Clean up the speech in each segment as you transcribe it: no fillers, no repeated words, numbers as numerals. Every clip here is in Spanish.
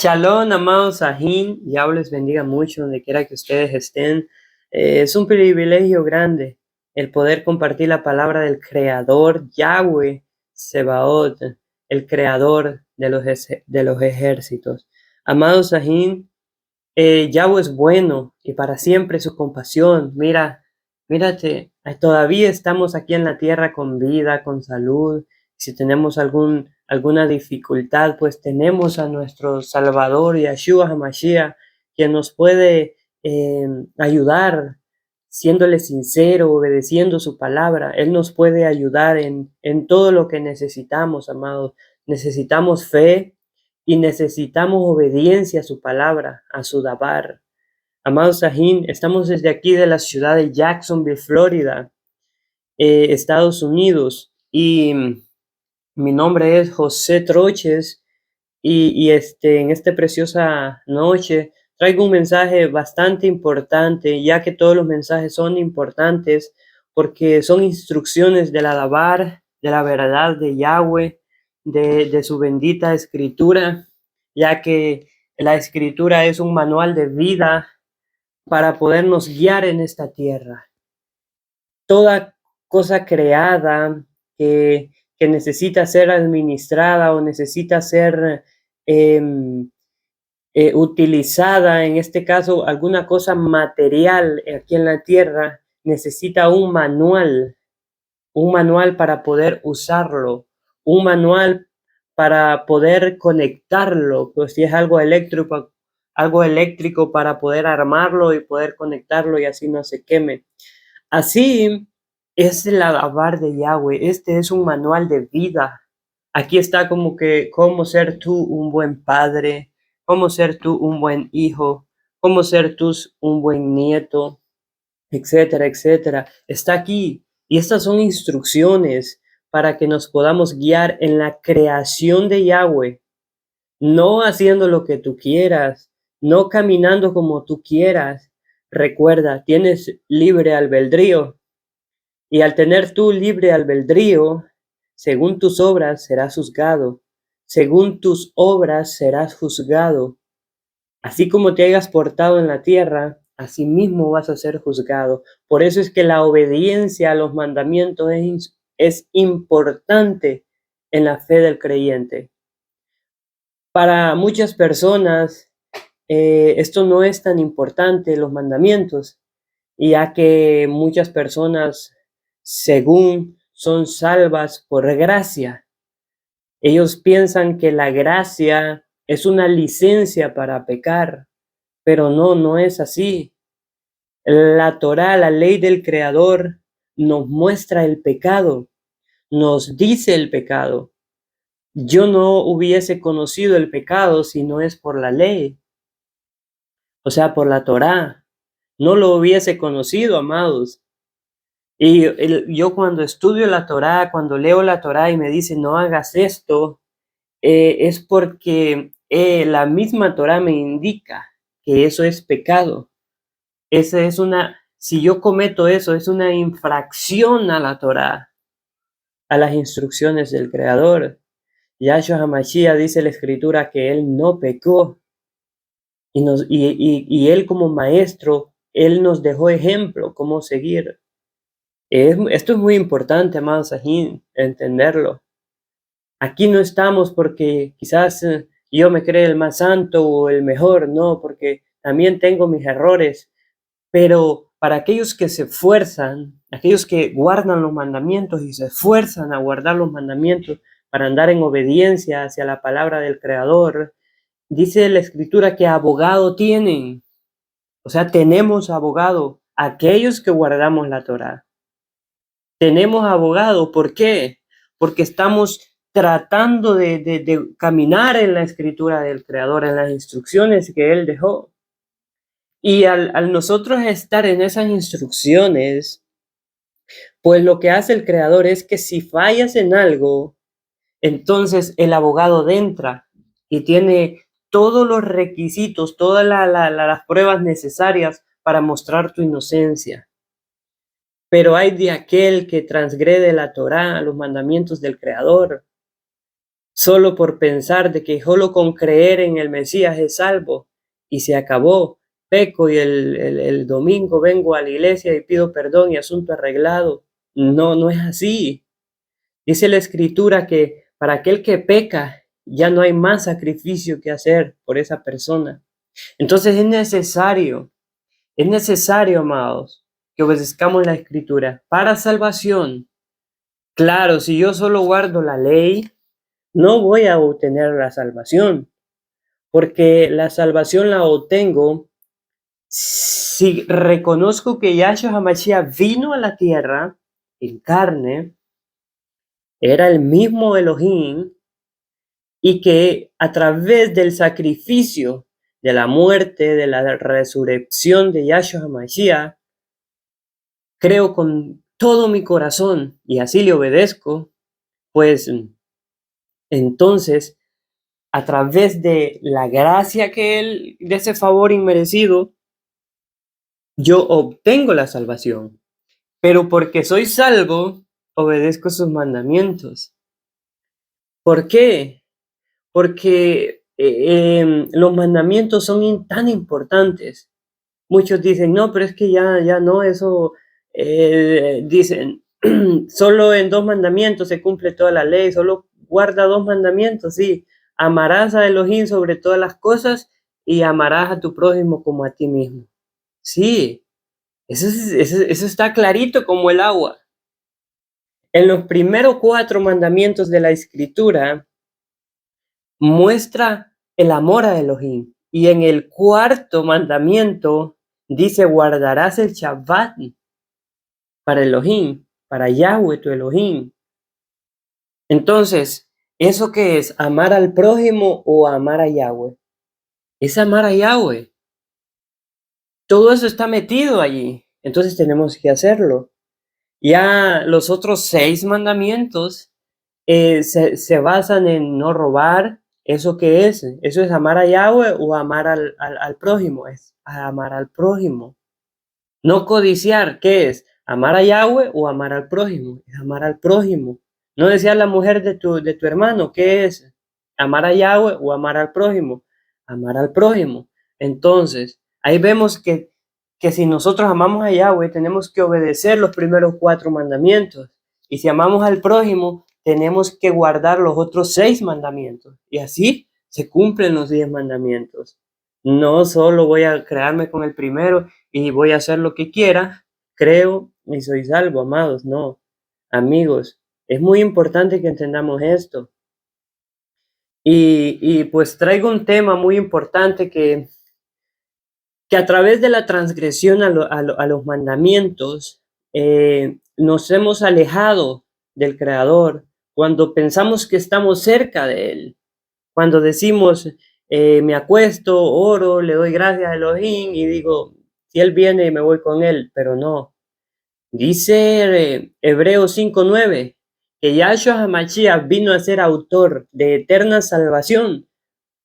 Shalom, amados Sahin, Yahweh les bendiga mucho donde quiera que ustedes estén. Es un privilegio grande el poder compartir la palabra del Creador, Yahweh Sebaot, el Creador de los ejércitos. Amados Sahin, Yahweh es bueno y para siempre su compasión. Mírate, todavía estamos aquí en la tierra con vida, con salud. Si tenemos alguna dificultad, pues tenemos a nuestro Salvador, Yahshua HaMashiach, quien nos puede ayudar, siéndole sincero, obedeciendo su palabra. Él nos puede ayudar en todo lo que necesitamos, amados. Necesitamos fe y necesitamos obediencia a su palabra, a su Dabar. Amados Sahin, estamos desde aquí de la ciudad de Jacksonville, Florida, Estados Unidos, y mi nombre es José Troches, y en esta preciosa noche traigo un mensaje bastante importante, ya que todos los mensajes son importantes, porque son instrucciones de la Dabar, de la verdad de Yahweh, de su bendita escritura, ya que la escritura es un manual de vida para podernos guiar en esta tierra. Toda cosa creada que necesita ser administrada o necesita ser utilizada, en este caso alguna cosa material aquí en la tierra, necesita un manual para poder usarlo, un manual para poder conectarlo, pues si es algo eléctrico para poder armarlo y poder conectarlo y así no se queme. Así es la Dabar de Yahweh. Este es un manual de vida. Aquí está como que cómo ser tú un buen padre, cómo ser tú un buen hijo, cómo ser tú un buen nieto, etcétera, etcétera. Está aquí. Y estas son instrucciones para que nos podamos guiar en la creación de Yahweh, no haciendo lo que tú quieras, no caminando como tú quieras. Recuerda, tienes libre albedrío. Y al tener tú libre albedrío, según tus obras serás juzgado. Según tus obras serás juzgado. Así como te hayas portado en la tierra, así mismo vas a ser juzgado. Por eso es que la obediencia a los mandamientos es importante en la fe del creyente. Para muchas personas, esto no es tan importante, los mandamientos, ya que muchas personas, según son salvas por gracia, ellos piensan que la gracia es una licencia para pecar, pero no es así. La Torá, la ley del Creador, nos muestra el pecado, nos dice el pecado. Yo no hubiese conocido el pecado si no es por la ley, o sea, por la Torá. No lo hubiese conocido, amados. Y yo cuando estudio la Torá, cuando leo la Torá y me dice no hagas esto, es porque la misma Torá me indica que eso es pecado. Si yo cometo eso, es una infracción a la Torá, a las instrucciones del Creador. Yahshua HaMashiach dice la Escritura que él no pecó. Y él como maestro, él nos dejó ejemplo, cómo seguir. Esto es muy importante, amados Sahin, entenderlo. Aquí no estamos porque quizás yo me cree el más santo o el mejor, no, porque también tengo mis errores. Pero para aquellos que se esfuerzan, aquellos que guardan los mandamientos y se esfuerzan a guardar los mandamientos para andar en obediencia hacia la palabra del Creador, dice la Escritura que abogado tienen. O sea, tenemos abogado, aquellos que guardamos la Torá. Tenemos abogado, ¿por qué? Porque estamos tratando de caminar en la escritura del Creador, en las instrucciones que Él dejó. Y al nosotros estar en esas instrucciones, pues lo que hace el Creador es que si fallas en algo, entonces el abogado entra y tiene todos los requisitos, todas las pruebas necesarias para mostrar tu inocencia. Pero hay de aquel que transgrede la Torá, los mandamientos del Creador. solo por pensar de que solo con creer en el Mesías es salvo y se acabó. Peco y el domingo vengo a la iglesia y pido perdón y asunto arreglado. No, no es así. Dice la Escritura que para aquel que peca ya no hay más sacrificio que hacer por esa persona. Entonces es necesario, amados, que obedezcamos la Escritura para salvación. Claro, si yo solo guardo la ley, no voy a obtener la salvación, porque la salvación la obtengo si reconozco que Yahshua HaMashiach vino a la tierra en carne, era el mismo Elohim, y que a través del sacrificio de la muerte, de la resurrección de Yahshua HaMashiach, creo con todo mi corazón y así le obedezco, pues entonces a través de la gracia que Él, de ese favor inmerecido, yo obtengo la salvación. Pero porque soy salvo, obedezco sus mandamientos. ¿Por qué? Porque los mandamientos son tan importantes. Muchos dicen, no, pero es que ya no, eso, dicen, solo en 2 mandamientos se cumple toda la ley, solo guarda 2 mandamientos, sí. Amarás a Elohim sobre todas las cosas y amarás a tu prójimo como a ti mismo. Sí, eso está clarito como el agua. En los primeros 4 mandamientos de la Escritura muestra el amor a Elohim. Y en el 4º mandamiento dice, guardarás el Shabbat para Elohim, para Yahweh tu Elohim. Entonces, ¿eso qué es? ¿Amar al prójimo o amar a Yahweh? Es amar a Yahweh. Todo eso está metido allí. Entonces tenemos que hacerlo. Ya los otros 6 mandamientos se basan en no robar. ¿Eso qué es? ¿Eso es amar a Yahweh o amar al prójimo? Es amar al prójimo. No codiciar, ¿qué es? ¿Amar a Yahweh o amar al prójimo? Es amar al prójimo. No decía la mujer de tu hermano, ¿qué es? ¿Amar a Yahweh o amar al prójimo? Amar al prójimo. Entonces, ahí vemos que si nosotros amamos a Yahweh, tenemos que obedecer los primeros 4 mandamientos. Y si amamos al prójimo, tenemos que guardar los otros 6 mandamientos. Y así se cumplen los 10 mandamientos. No solo voy a crearme con el primero y voy a hacer lo que quiera, creo y soy salvo, amados. No, amigos, es muy importante que entendamos esto. Y pues traigo un tema muy importante que a través de la transgresión a los mandamientos nos hemos alejado del Creador cuando pensamos que estamos cerca de Él. Cuando decimos, me acuesto, oro, le doy gracias a Elohim y digo, si Él viene me voy con Él, pero no. Dice Hebreos 5:9 que Yahshua HaMashiach vino a ser autor de eterna salvación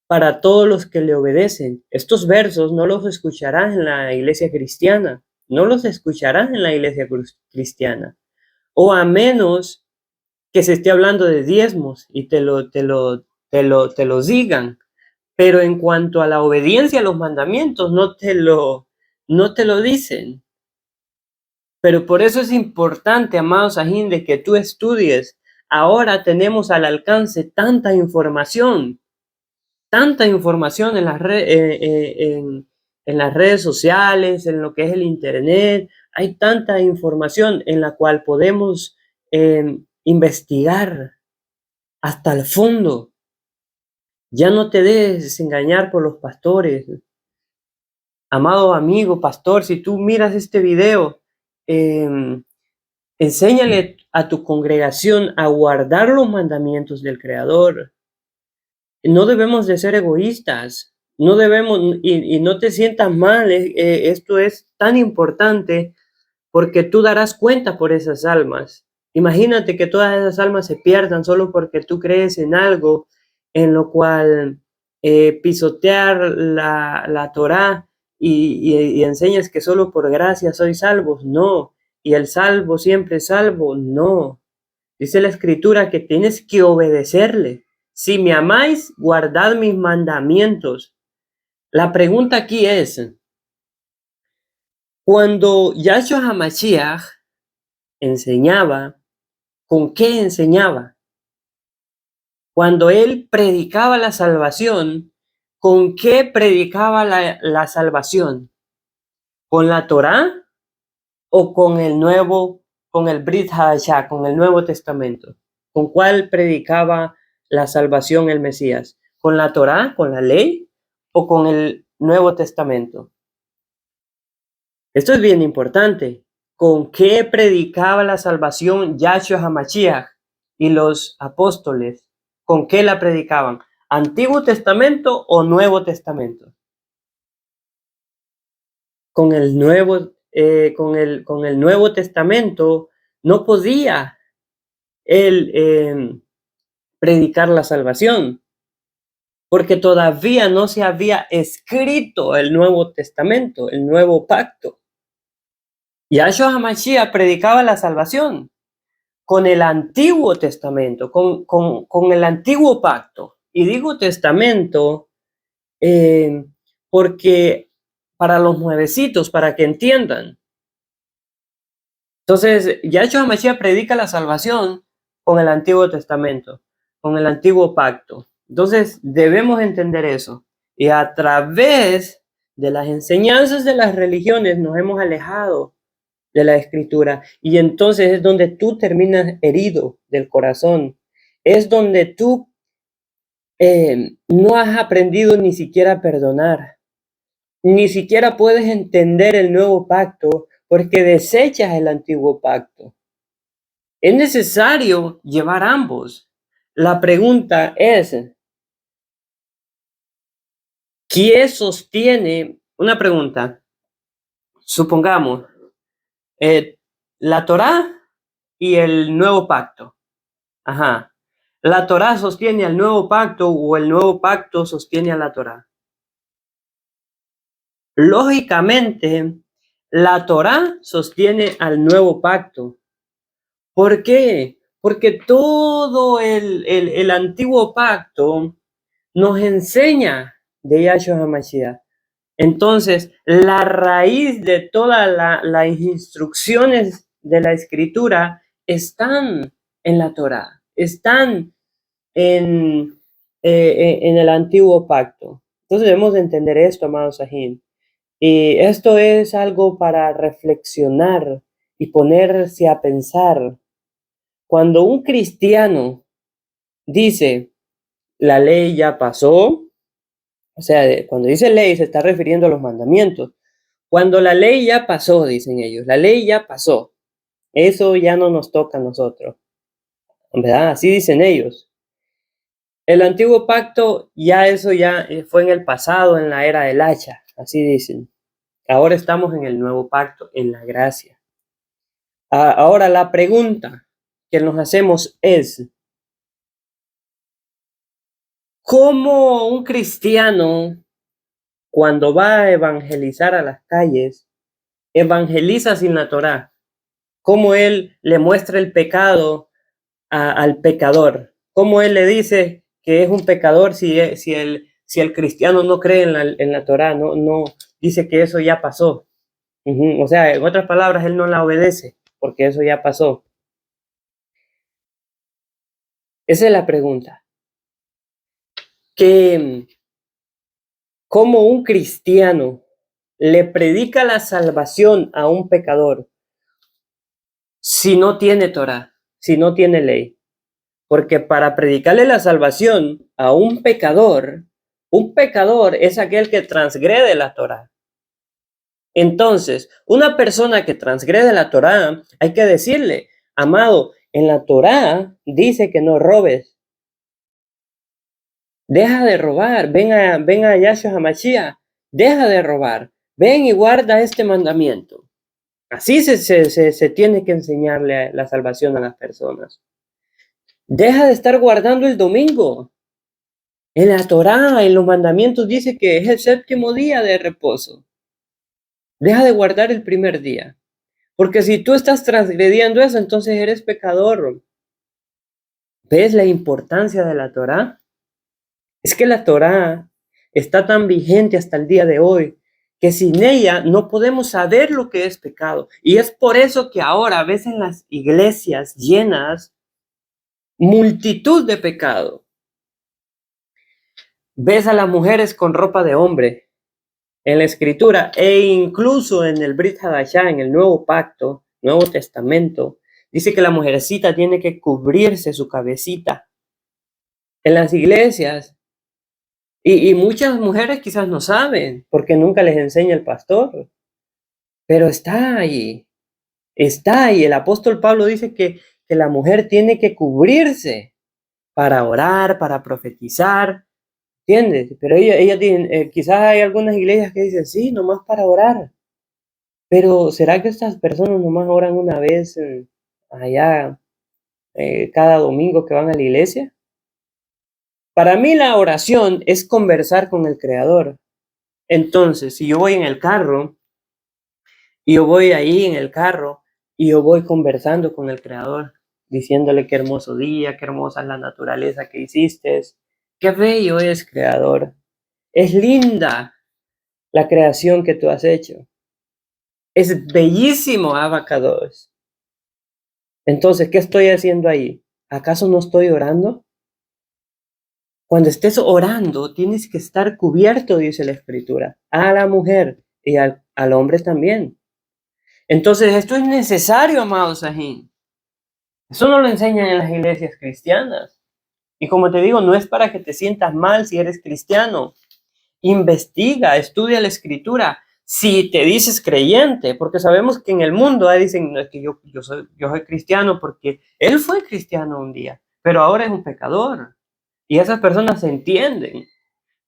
para todos los que le obedecen. Estos versos no los escucharás en la iglesia cristiana, no los escucharás en la iglesia cristiana, o a menos que se esté hablando de diezmos y te lo digan. Pero en cuanto a la obediencia a los mandamientos, no te lo dicen. Pero por eso es importante, amados ajín, de que tú estudies. Ahora tenemos al alcance tanta información en en las redes sociales, en lo que es el internet. Hay tanta información en la cual podemos investigar hasta el fondo. Ya no te dejes engañar por los pastores. Amado amigo, pastor, si tú miras este video, enséñale a tu congregación a guardar los mandamientos del Creador. No debemos de ser egoístas. No debemos, y no te sientas mal, esto es tan importante porque tú darás cuenta por esas almas. Imagínate que todas esas almas se pierdan solo porque tú crees en algo en lo cual pisotear la Torá y enseñas que solo por gracia soy salvos. No. Y el salvo siempre es salvo. No. Dice la Escritura que tienes que obedecerle. si me amáis, guardad mis mandamientos. La pregunta aquí es, cuando Yahshua HaMashiach enseñaba, ¿con qué enseñaba? Cuando él predicaba la salvación, ¿con qué predicaba la salvación? ¿Con la Torá o con el Brit Hadashah, con el Nuevo Testamento? ¿Con cuál predicaba la salvación el Mesías? ¿Con la Torá, con la ley o con el Nuevo Testamento? Esto es bien importante. ¿Con qué predicaba la salvación Yahshua HaMashiach y los apóstoles? ¿Con qué la predicaban? ¿Antiguo Testamento o Nuevo Testamento? Con el Nuevo Testamento no podía él predicar la salvación, porque todavía no se había escrito el Nuevo Testamento, el Nuevo Pacto. Yahshua HaMashiach predicaba la salvación con el Antiguo Testamento, con el Antiguo Pacto. Y digo testamento porque para los nuevecitos, para que entiendan. Entonces, Yahshua HaMashiach predica la salvación con el Antiguo Testamento, con el Antiguo Pacto. Entonces, debemos entender eso. Y a través de las enseñanzas de las religiones nos hemos alejado de la Escritura. Y entonces es donde tú terminas herido del corazón. Es donde tú no has aprendido ni siquiera a perdonar. Ni siquiera puedes entender el nuevo pacto porque desechas el antiguo pacto. Es necesario llevar ambos. La pregunta es, ¿quién sostiene? Una pregunta. Supongamos, la Torá y el nuevo pacto. Ajá. ¿La Torá sostiene al nuevo pacto o el nuevo pacto sostiene a la Torá? Lógicamente, la Torá sostiene al nuevo pacto. ¿Por qué? Porque todo el antiguo pacto nos enseña de Yahshua HaMashiach. Entonces, la raíz de todas las instrucciones de la Escritura están en la Torá, están en el antiguo pacto. Entonces debemos entender esto, amados Sahim. Y esto es algo para reflexionar y ponerse a pensar. Cuando un cristiano dice, la ley ya pasó, o sea, cuando dice ley se está refiriendo a los mandamientos. Cuando la ley ya pasó, dicen ellos, la ley ya pasó. Eso ya no nos toca a nosotros. ¿Verdad? Así dicen ellos. El antiguo pacto, eso ya fue en el pasado, en la era del hacha. Así dicen. Ahora estamos en el nuevo pacto, en la gracia. Ahora la pregunta que nos hacemos es, ¿cómo un cristiano, cuando va a evangelizar a las calles, evangeliza sin la Torá? ¿Cómo él le muestra el pecado al pecador? ¿Cómo él le dice que es un pecador si el cristiano no cree en la Torá, no dice que eso ya pasó? O sea, en otras palabras, él no la obedece porque eso ya pasó. Esa es la pregunta. ¿Cómo un cristiano le predica la salvación a un pecador si no tiene Torá, si no tiene ley? Porque para predicarle la salvación a un pecador es aquel que transgrede la Torá. Entonces, una persona que transgrede la Torá, hay que decirle, amado, en la Torá dice que no robes. Deja de robar, ven a Yahshua HaMashiach, deja de robar, ven y guarda este mandamiento. Así se tiene que enseñarle la salvación a las personas. Deja de estar guardando el domingo. En la Torá, en los mandamientos dice que es el séptimo día de reposo. Deja de guardar el primer día. Porque si tú estás transgrediendo eso, entonces eres pecador. ¿Ves la importancia de la Torá? Es que la Torá está tan vigente hasta el día de hoy que sin ella no podemos saber lo que es pecado. Y es por eso que ahora ves en las iglesias llenas multitud de pecado. Ves a las mujeres con ropa de hombre en la escritura e incluso en el Brit Hadashah, en el Nuevo Pacto, Nuevo Testamento, dice que la mujercita tiene que cubrirse su cabecita. En las iglesias, y muchas mujeres quizás no saben porque nunca les enseña el pastor, pero está ahí. Está ahí. El apóstol Pablo dice que la mujer tiene que cubrirse para orar, para profetizar, ¿entiendes? Pero ella tiene, quizás hay algunas iglesias que dicen, sí, nomás para orar. Pero ¿será que estas personas nomás oran una vez allá cada domingo que van a la iglesia? Para mí la oración es conversar con el Creador. Entonces, si yo voy en el carro, y yo voy ahí en el carro, y yo voy conversando con el Creador, diciéndole qué hermoso día, qué hermosa es la naturaleza que hiciste, qué bello es, Creador. Es linda la creación que tú has hecho. Es bellísimo, Abacados. Entonces, ¿qué estoy haciendo ahí? ¿Acaso no estoy orando? Cuando estés orando, tienes que estar cubierto, dice la Escritura, a la mujer y al hombre también. Entonces, esto es necesario, amados Sahin. Eso no lo enseñan en las iglesias cristianas. Y como te digo, no es para que te sientas mal si eres cristiano. Investiga, estudia la Escritura. Si te dices creyente, porque sabemos que en el mundo dicen, no, es que yo soy cristiano porque él fue cristiano un día, pero ahora es un pecador. Y esas personas se entienden.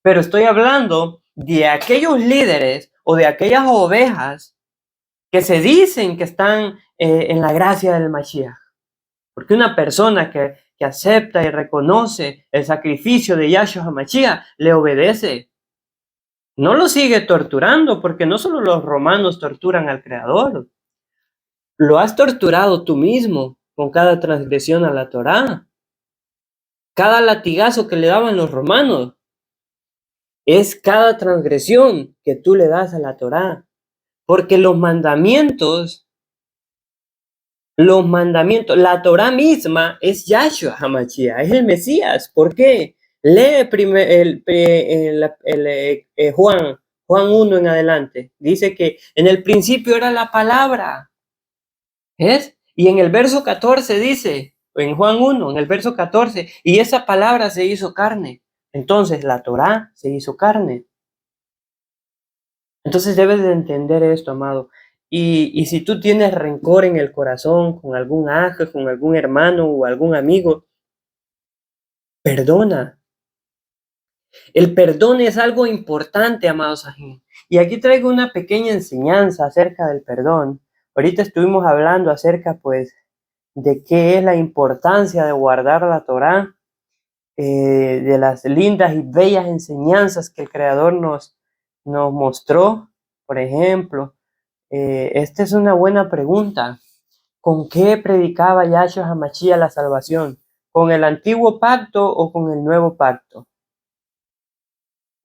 Pero estoy hablando de aquellos líderes o de aquellas ovejas que se dicen que están en la gracia del Mashiach. Porque una persona que acepta y reconoce el sacrificio de Yahshua HaMashiach le obedece. No lo sigue torturando, porque no solo los romanos torturan al Creador. Lo has torturado tú mismo con cada transgresión a la Torá. Cada latigazo que le daban los romanos es cada transgresión que tú le das a la Torá. Porque los mandamientos, la Torá misma es Yahshua HaMashiach, es el Mesías. ¿Por qué? Lee Juan 1 en adelante. Dice que en el principio era la palabra. ¿Es? Y en el verso 14 dice, en Juan 1, en el verso 14, y esa palabra se hizo carne. Entonces la Torá se hizo carne. Entonces debes de entender esto, amado. Y si tú tienes rencor en el corazón con algún ángel, con algún hermano o algún amigo, perdona. El perdón es algo importante, amados ajín. Y aquí traigo una pequeña enseñanza acerca del perdón. Ahorita estuvimos hablando acerca, pues, de qué es la importancia de guardar la Torá, de las lindas y bellas enseñanzas que el Creador nos mostró. Por ejemplo, esta es una buena pregunta. ¿Con qué predicaba Yahshua HaMashiach la salvación? ¿Con el antiguo pacto o con el nuevo pacto?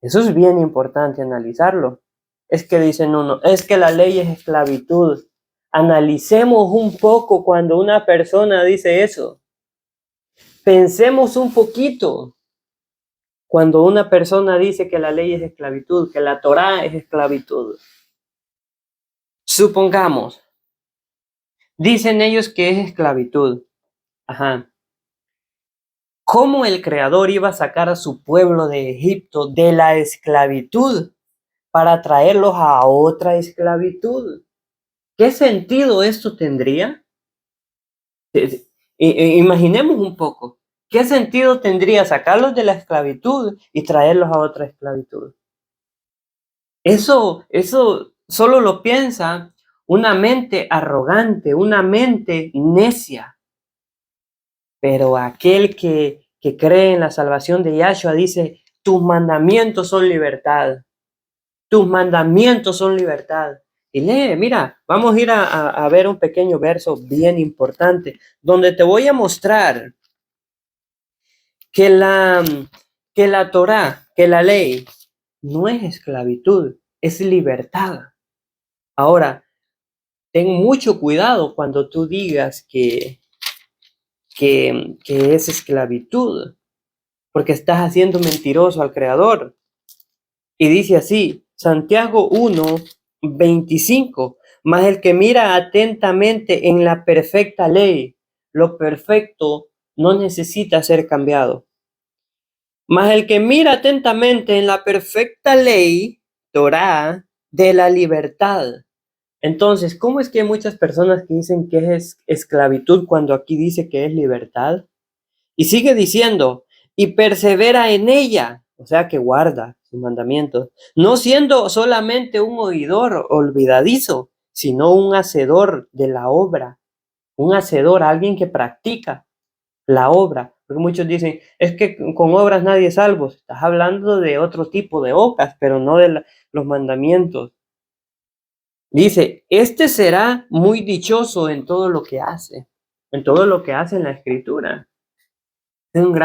Eso es bien importante analizarlo. Es que dicen uno, es que la ley es esclavitud. Analicemos un poco cuando una persona dice eso. Pensemos un poquito cuando una persona dice que la ley es esclavitud, que la Torá es esclavitud. Supongamos, dicen ellos que es esclavitud. Ajá. ¿Cómo el Creador iba a sacar a su pueblo de Egipto de la esclavitud para traerlos a otra esclavitud? ¿Qué sentido esto tendría? Imaginemos un poco. ¿Qué sentido tendría sacarlos de la esclavitud y traerlos a otra esclavitud? Eso solo lo piensa una mente arrogante, una mente necia. Pero aquel que cree en la salvación de Yahshua dice, tus mandamientos son libertad. Tus mandamientos son libertad. Y lee, mira, vamos a ir a ver un pequeño verso bien importante, donde te voy a mostrar que que la Torá, que la ley, no es esclavitud, es libertad. Ahora, ten mucho cuidado cuando tú digas que es esclavitud, porque estás haciendo mentiroso al Creador. Y dice así, Santiago 1:25, mas el que mira atentamente en la perfecta ley, lo perfecto no necesita ser cambiado. Mas el que mira atentamente en la perfecta ley, Torá, de la libertad. Entonces, ¿cómo es que hay muchas personas que dicen que es esclavitud cuando aquí dice que es libertad? Y sigue diciendo, y persevera en ella, o sea que guarda sus mandamientos, no siendo solamente un oidor olvidadizo, sino un hacedor de la obra, un hacedor, alguien que practica la obra. Porque muchos dicen, es que con obras nadie es salvo. Estás hablando de otro tipo de obras, pero no de los mandamientos. Dice, este será muy dichoso en todo lo que hace, en todo lo que hace en la escritura. Es un gran